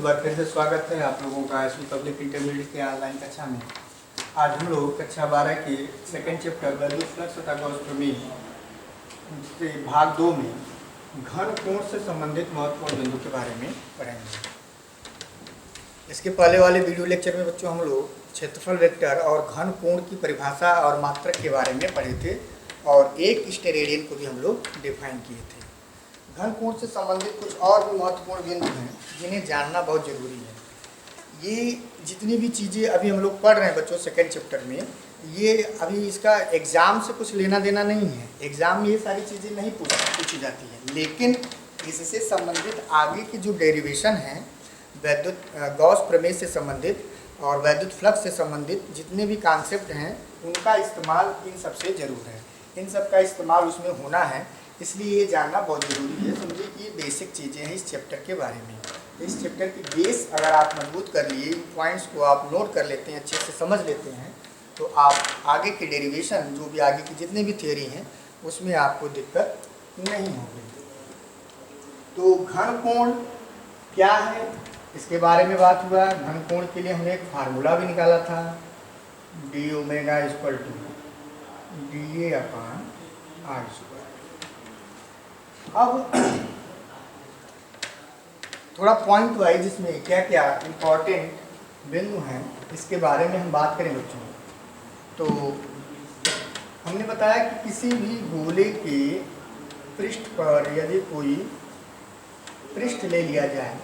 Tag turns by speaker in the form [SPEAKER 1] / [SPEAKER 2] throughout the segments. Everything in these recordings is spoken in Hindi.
[SPEAKER 1] बार फिर से स्वागत है आप लोगों का एसवी पब्लिक इंटरमीडिएट के ऑनलाइन कक्षा में। आज हम लोग कक्षा 12 के सेकंड चैप्टर वैल्यू फ्लक्स तथा गॉस प्रमेय से भाग 2 में घन कोण से संबंधित महत्वपूर्ण बिंदु के बारे में पढ़ेंगे। इसके पहले वाले वीडियो लेक्चर में बच्चों हम लोग क्षेत्रफल वेक्टर और घन कोण की परिभाषा और मात्रक के बारे में पढ़े थे और एक स्टेरेडियन को भी हम लोग डिफाइन किए थे। घन कोण से संबंधित कुछ और भी महत्वपूर्ण बिंदु हैं जिन्हें जानना बहुत जरूरी है। ये जितनी भी चीज़ें अभी हम लोग पढ़ रहे हैं बच्चों सेकंड चैप्टर में, ये अभी इसका एग्ज़ाम से कुछ लेना देना नहीं है। एग्ज़ाम में ये सारी चीज़ें नहीं पूछी जाती हैं, लेकिन इससे संबंधित आगे की जो डेरिवेशन है वैद्युत गॉस प्रमेय से संबंधित और वैद्युत फ्लक्स से संबंधित जितने भी कॉन्सेप्ट हैं उनका इस्तेमाल इन सबसे ज़रूर है। इन सब का इस्तेमाल उसमें होना है, इसलिए ये जानना बहुत ज़रूरी है। समझिए कि बेसिक चीज़ें हैं इस चैप्टर के बारे में। इस चैप्टर की बेस अगर आप मजबूत कर लिए, पॉइंट्स को आप नोट कर लेते हैं, अच्छे से समझ लेते हैं, तो आप आगे के डेरिवेशन जो भी आगे की जितने भी थ्योरी हैं उसमें आपको दिक्कत नहीं होगी। तो घन कोण क्या है इसके बारे में बात हुआ। घन कोण के लिए हमने एक फार्मूला भी निकाला था, D omega equal to D A upon R square. अब थोड़ा पॉइंट वाइज इसमें क्या क्या इम्पोर्टेंट बिंदु हैं इसके बारे में हम बात करें बच्चों। तो हमने बताया कि किसी भी गोले के पृष्ठ पर यदि कोई पृष्ठ ले लिया जाए,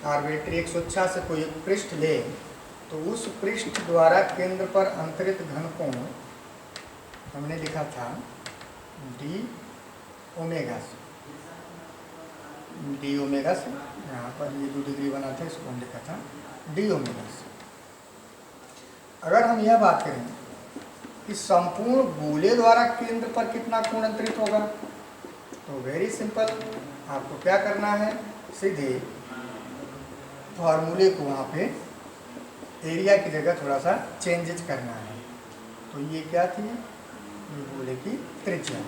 [SPEAKER 1] आर्बिट्री 106 से कोई पृष्ठ ले, तो उस पृष्ठ द्वारा केंद्र पर अंतरित घन कोण हमने लिखा था डी ओमेगा से। डी ओमेगा से यहाँ पर ये 2 डिग्री बना था, इसको हम लिखा था डी ओमेगा से। अगर हम यह बात करें कि संपूर्ण गोले द्वारा केंद्र पर कितना कोण अंतरित होगा, तो वेरी सिंपल, आपको क्या करना है, सीधे फॉर्मूले को वहाँ पे एरिया की जगह थोड़ा सा चेंजेज करना है। तो ये क्या थी, ये गोले की त्रिज्या।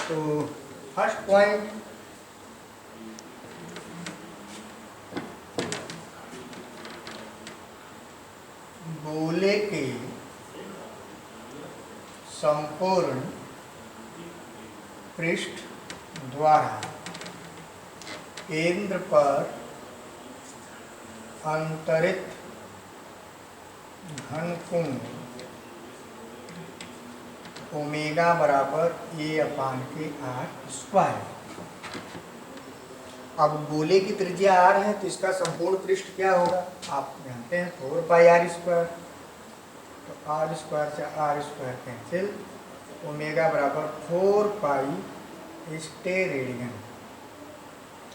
[SPEAKER 1] तो फर्स्ट पॉइंट, गोले के संपूर्ण पृष्ठ द्वारा केंद्र पर अंतरित घन कोण ओमेगा बराबर ए अपान के आर स्क्वायर। अब गोले की त्रिज्या आर है तो इसका संपूर्ण पृष्ठ क्या होगा, आप जानते हैं 4 पाई आर स्क्वायर। तो आर स्क्वायर से आर स्क्वायर कैंसिल, ओमेगा बराबर 4 पाई स्टेरेडियन।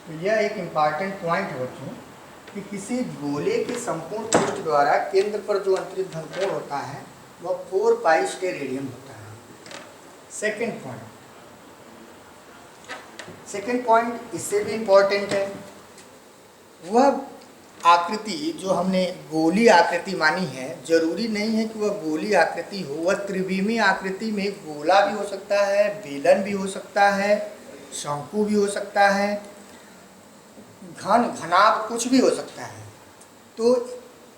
[SPEAKER 1] तो यह एक इम्पॉर्टेंट पॉइंट है बच्चों कि किसी गोले के संपूर्ण पृष्ठ द्वारा केंद्र पर जो अंतरित घन कोण होता है वह 4 पाई स्टेरेडियन होता है। सेकेंड पॉइंट इससे भी इम्पोर्टेंट है। वह आकृति जो हमने गोली आकृति मानी है, जरूरी नहीं है कि वह गोली आकृति हो, वह त्रिविमीय आकृति में गोला भी हो सकता है, बेलन भी हो सकता है, शंकु भी हो सकता है, घनाभ कुछ भी हो सकता है। तो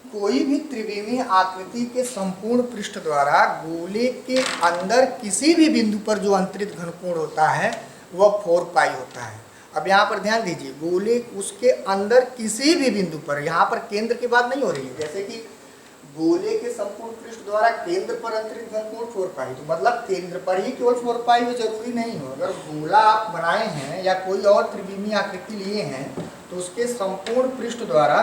[SPEAKER 1] कोई भी त्रिविमीय आकृति के संपूर्ण पृष्ठ द्वारा गोले के अंदर किसी भी बिंदु पर जो अंतरित घन कोण होता है वह 4 पाई होता है। अब यहाँ पर ध्यान दीजिए, गोले उसके अंदर किसी भी बिंदु पर, यहाँ पर केंद्र की बात नहीं हो रही है। जैसे कि गोले के संपूर्ण पृष्ठ द्वारा केंद्र पर अंतरित घन कोण 4 पाई, तो मतलब केंद्र पर ही केवल 4 पाई हो, जरूरी नहीं हो। अगर गोला आप बनाए हैं या कोई और त्रिविमीय आकृति लिए हैं तो उसके संपूर्ण पृष्ठ द्वारा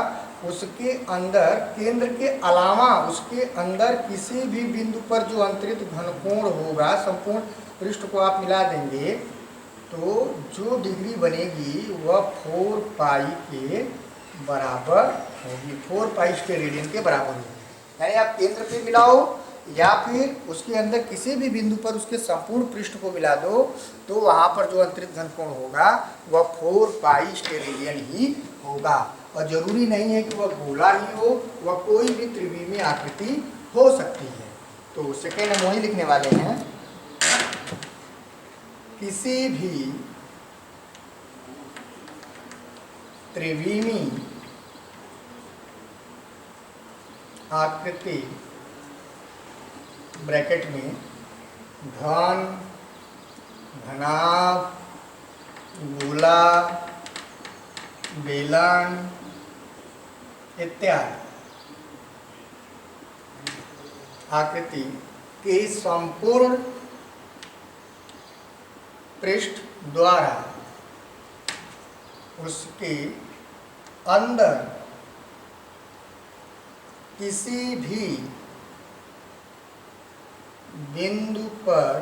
[SPEAKER 1] उसके अंदर केंद्र के अलावा उसके अंदर किसी भी बिंदु पर जो अंतरित घन कोण होगा, संपूर्ण पृष्ठ को आप मिला देंगे तो जो डिग्री बनेगी वह 4 पाई के बराबर होगी, 4 पाई स्टेरेडियन के बराबर होगी। यानी आप केंद्र पे मिलाओ या फिर उसके अंदर किसी भी बिंदु पर उसके संपूर्ण पृष्ठ को मिला दो, तो वहाँ पर जो अंतरित घन कोण होगा वह 4 पाई स्टेरेडियन ही होगा। और जरूरी नहीं है कि वह गोला ही हो, वह कोई भी त्रिविमीय आकृति हो सकती है। तो सेकेंड हम वही लिखने वाले हैं, किसी भी त्रिविमी आकृति ब्रैकेट में घन, घनाभ, गोला, बेलन इत्यादि आकृति के संपूर्ण पृष्ठ द्वारा उसके अंदर किसी भी बिंदु पर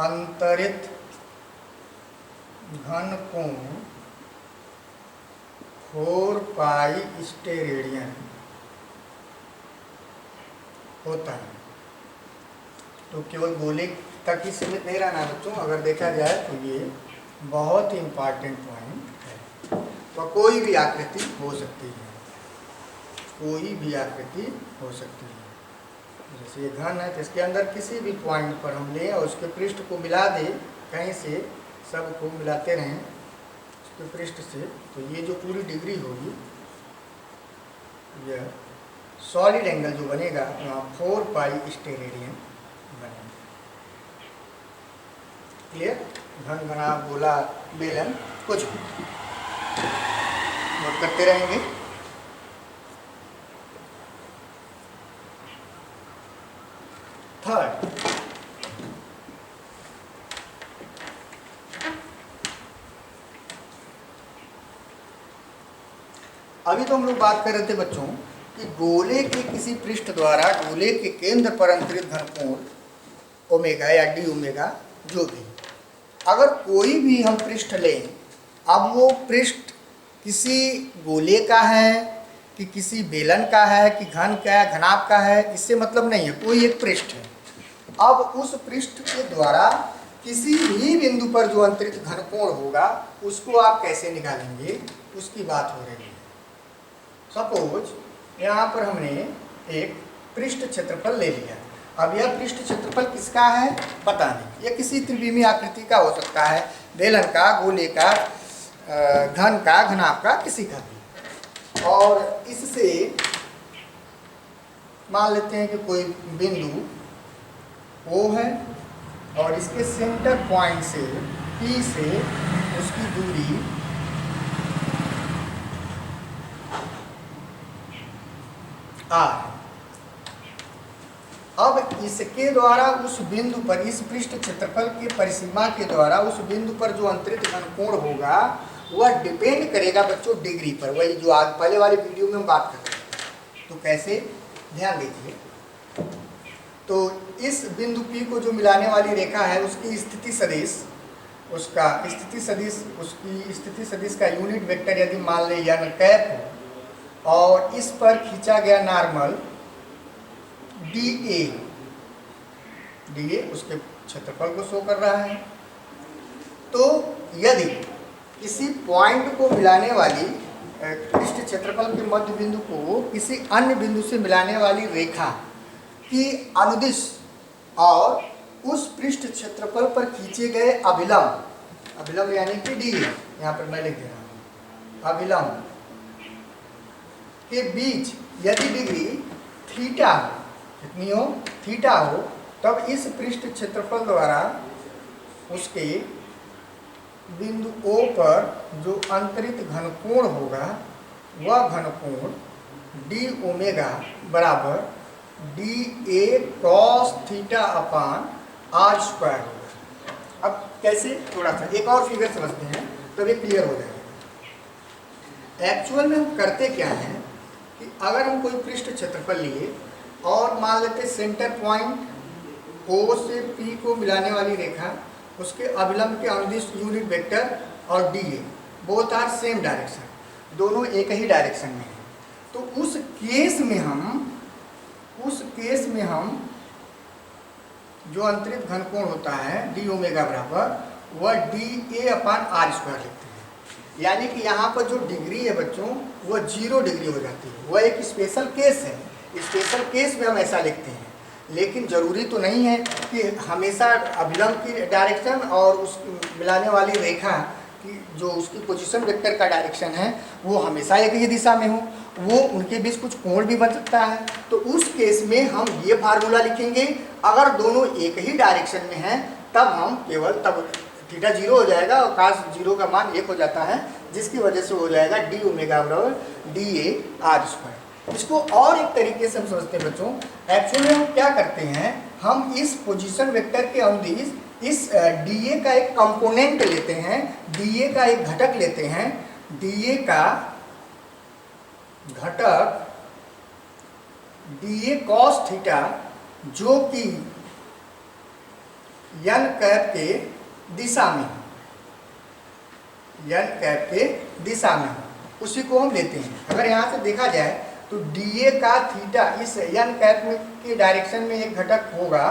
[SPEAKER 1] अंतरित घन कोण 4 पाई स्टेरेडियन होता है। तो केवल गोले तक ही सीमित नहीं रहना बच्चों, अगर देखा जाए तो ये बहुत ही इम्पॉर्टेंट पॉइंट है। तो कोई भी आकृति हो सकती है, कोई भी आकृति हो सकती है। जैसे ये घन है तो इसके अंदर किसी भी पॉइंट पर हम लें और उसके पृष्ठ को मिला दें, कहीं से सबको मिलाते रहें उसके पृष्ठ से, तो ये जो पूरी डिग्री होगी, यह सॉलिड एंगल जो बनेगा वहाँ 4 पाई स्टेरेडियन बनेगा। क्लियर? घन, घना, गोला, बेलन कुछ भी नोट करते रहेंगे। थर्ड, अभी तो हम लोग बात कर रहे थे बच्चों कि गोले के किसी पृष्ठ द्वारा गोले के केंद्र पर अंतरित घन कोण ओमेगा या डी ओमेगा जो भी, अगर कोई भी हम पृष्ठ लें, अब वो पृष्ठ किसी गोले का है कि किसी बेलन का है कि घन का है, घनाभ का है, इससे मतलब नहीं है, कोई एक पृष्ठ है। अब उस पृष्ठ के द्वारा किसी भी बिंदु पर जो अंतरित घन कोण होगा उसको आप कैसे निकालेंगे, उसकी बात हो रही है। सपोज यहाँ पर हमने एक पृष्ठ क्षेत्रफल ले लिया। अब यह पृष्ठ क्षेत्रफल किसका है पता नहीं, यह किसी त्रिविमीय आकृति का हो सकता है, बेलन का, गोले का, घन का, घनाभ का, किसी का भी। और इससे मान लेते हैं कि कोई बिंदु O है और इसके सेंटर पॉइंट से P से उसकी दूरी R। अब इसके द्वारा उस बिंदु पर, इस पृष्ठ क्षेत्रफल के परिसीमा के द्वारा उस बिंदु पर जो अंतरित घन कोण होगा वह डिपेंड करेगा बच्चों डिग्री पर, वही जो आज पहले वाले वीडियो में हम बात कर रहे थे। तो कैसे, ध्यान दीजिए। तो इस बिंदु P को जो मिलाने वाली रेखा है उसकी स्थिति सदिश, उसका स्थिति सदिश, उसकी स्थिति सदिश का यूनिट वेक्टर यदि मान ले n कैप हो और इस पर खींचा गया नॉर्मल DA उसके क्षेत्रफल को शो कर रहा है, तो यदि किसी पॉइंट को मिलाने वाली पृष्ठ क्षेत्रफल के मध्य बिंदु को किसी अन्य बिंदु से मिलाने वाली रेखा की अनुदिश और उस पृष्ठ क्षेत्रफल पर खींचे गए अभिलंब, अभिलंब यानी कि DA, यहाँ पर मैं लिख दे रहा हूँ, अभिलंब के बीच यदि डिग्री थीटा हो, कितनी हो, थीटा हो, तब इस पृष्ठ क्षेत्रफल द्वारा उसके बिंदु O पर जो अंतरित घन कोण होगा वह घन कोण डी ओमेगा बराबर DA cos theta upon R square होगा। अब कैसे, थोड़ा सा एक और फिगर समझते हैं तब ये क्लियर हो जाएगा। एक्चुअल में हम करते क्या है कि अगर हम कोई पृष्ठ क्षेत्रफल लिए और मान लेते सेंटर पॉइंट O से P को मिलाने वाली रेखा, उसके अभिलंब के अनुदिश यूनिट वेक्टर और DA both are same direction, दोनों एक ही डायरेक्शन में है, तो उस केस में हम जो अंतरित घन कोण होता है डी ओमेगा बराबर वह DA अपान R स्क्वायर लिखते हैं। यानी कि यहाँ पर जो डिग्री है बच्चों वह 0 डिग्री हो जाती है, वह एक स्पेशल केस है। स्पेशल केस में हम ऐसा लिखते हैं, लेकिन ज़रूरी तो नहीं है कि हमेशा अभिलंब की डायरेक्शन और उस मिलाने वाली रेखा कि जो उसकी पोजीशन वेक्टर का डायरेक्शन है वो हमेशा एक ही दिशा में हो, वो उनके बीच कुछ कोण भी बन सकता है, तो उस केस में हम ये फार्मूला लिखेंगे। अगर दोनों एक ही डायरेक्शन में हैं तब हम केवल तब थीटा 0 हो जाएगा और cos 0 का मान 1 हो जाता है, जिसकी वजह से हो जाएगा डी ओमेगा बराबर dA/r²। इसको और एक तरीके से हम समझते हैं बच्चों, एक्चुअली हम क्या करते हैं, हम इस पोजीशन वेक्टर के अनुदिश इस dA का एक कंपोनेंट लेते हैं, dA का एक घटक लेते हैं, dA का घटक dA cos थीटा जो कि n कैप के दिशा में, n कैप के दिशा में, उसी को हम लेते हैं। अगर यहाँ से देखा जाए तो dA का थीटा इस n कैप में के डायरेक्शन में एक घटक होगा,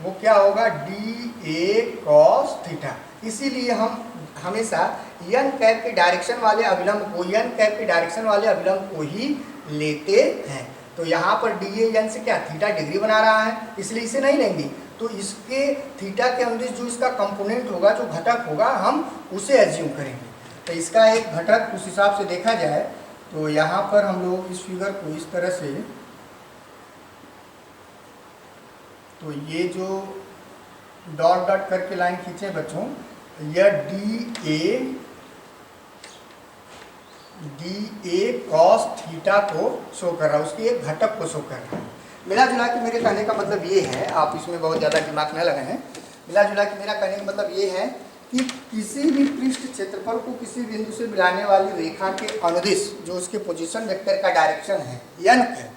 [SPEAKER 1] वो क्या होगा, dA cos थीटा। इसीलिए हम हमेशा n कैप के डायरेक्शन वाले अभिलंब को, n कैप के डायरेक्शन वाले अभिलंब को ही लेते हैं। तो यहाँ पर dA n से क्या थीटा डिग्री बना रहा है, इसलिए इसे नहीं लेंगे, तो इसके थीटा के अनुदिश जो इसका कंपोनेंट होगा, जो घटक होगा, हम उसे एज्यूम करेंगे। तो इसका एक घटक उस हिसाब से देखा जाए तो यहाँ पर हम लोग इस फिगर को इस तरह से, तो ये जो डॉट डॉट करके लाइन खींचे बच्चों, यह dA cos थीटा को शो कर रहा है, उसके एक घटक को शो कर रहा है। मिला जुला के मेरे कहने का मतलब ये है, आप इसमें बहुत ज़्यादा दिमाग न लगाएं, मिला जुला के मेरा कहने का मतलब ये है कि किसी भी पृष्ठ क्षेत्रफल को किसी बिंदु से मिलाने वाली रेखा के अनुदिश जो उसके पोजीशन वेक्टर का डायरेक्शन है n है,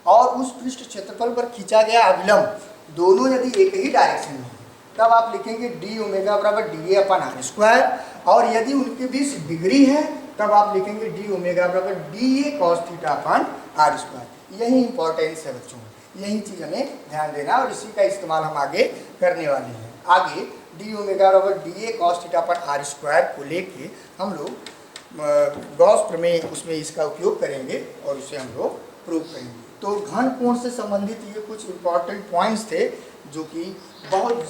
[SPEAKER 1] और उस पृष्ठ क्षेत्रफल पर खींचा गया अभिलंब दोनों यदि एक ही डायरेक्शन में है, तब आप लिखेंगे डी ओमेगा बराबर dA/r², और यदि उनके बीच डिग्री है तब आप लिखेंगे डी ओमेगा बराबर dA cos थीटा/r²। यही इंपॉर्टेंस है बच्चों, यही चीज़ हमें ध्यान देना, और इसी का इस्तेमाल हम आगे करने वाले हैं। आगे डी ओमेगा बराबर dA cos थीटा/r² को लेके हम लोग गॉस प्रमेय उसमें इसका उपयोग करेंगे और उसे हम लोग प्रूव करेंगे। तो घन कोण से संबंधित ये कुछ इम्पॉर्टेंट पॉइंट्स थे जो कि बहुत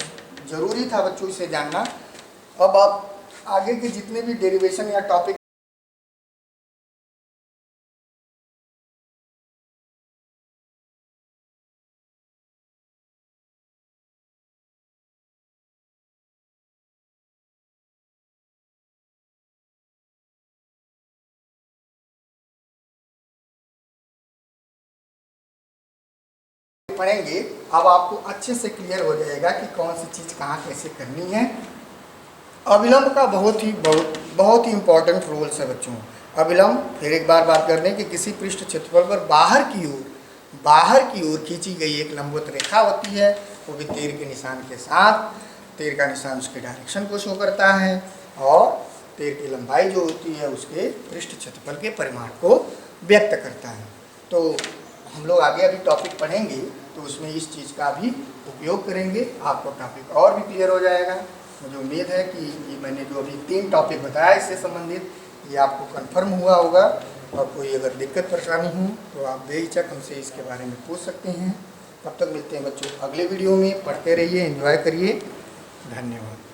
[SPEAKER 1] ज़रूरी था बच्चों इसे जानना। अब आप आगे के जितने भी डेरिवेशन या टॉपिक पढ़ेंगे, अब आपको अच्छे से क्लियर हो जाएगा कि कौन सी चीज़ कहाँ कैसे करनी है। अविलंब का बहुत ही इम्पोर्टेंट रोल्स है बच्चों। अविलंब, फिर एक बार बात कर लें कि किसी पृष्ठ क्षेत्रफल पर बाहर की ओर खींची गई एक लंबवत रेखा होती है, वो भी तीर के निशान के साथ। तीर का निशान उसके डायरेक्शन को शो करता है, और तीर की लंबाई जो होती है उसके पृष्ठ क्षेत्रफल के परिमाण को व्यक्त करता है। तो हम लोग आगे अभी टॉपिक पढ़ेंगे तो उसमें इस चीज़ का भी उपयोग करेंगे, आपको टॉपिक और भी क्लियर हो जाएगा। मुझे उम्मीद है कि ये मैंने जो अभी 3 टॉपिक बताया इससे संबंधित ये आपको कंफर्म हुआ होगा, और कोई अगर दिक्कत परेशानी हो तो आप बेहिचक हमसे इसके बारे में पूछ सकते हैं। तब तक मिलते हैं बच्चों अगले वीडियो में। पढ़ते रहिए, एंजॉय करिए, धन्यवाद।